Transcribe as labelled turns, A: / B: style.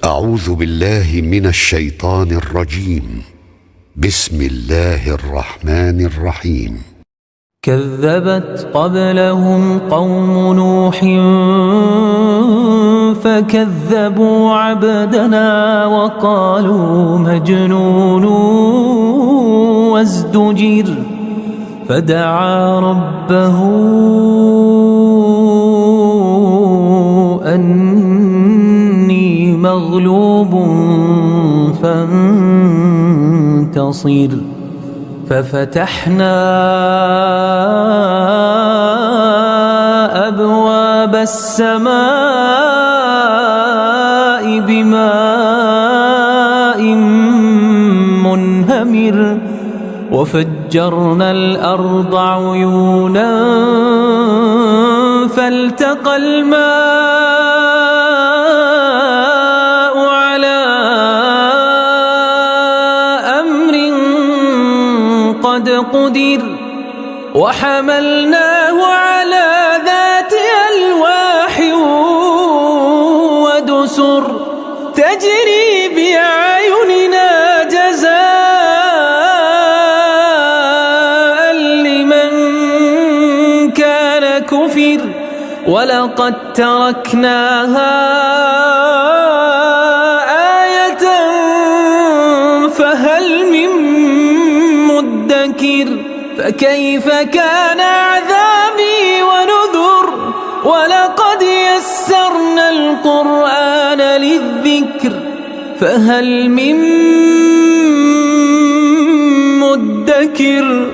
A: أعوذ بالله من الشيطان الرجيم. بسم الله الرحمن الرحيم.
B: كذبت قبلهم قوم نوح فكذبوا عبدنا وقالوا مجنون وازدجر فدعا ربه أني مغلوب فانتصر ففتحنا أبواب السماء بماء منهمر وفجرنا الأرض عيونا فالتقى الماء على أمر قد قدر وحملناه على ذات ألواح ودسر تجري بأعيننا جزاء لمن كان كفر ولقد تركناها آية فهل من مدكر فكيف كان عذابي ونذر ولقد يسرنا القرآن للذكر فهل من مدكر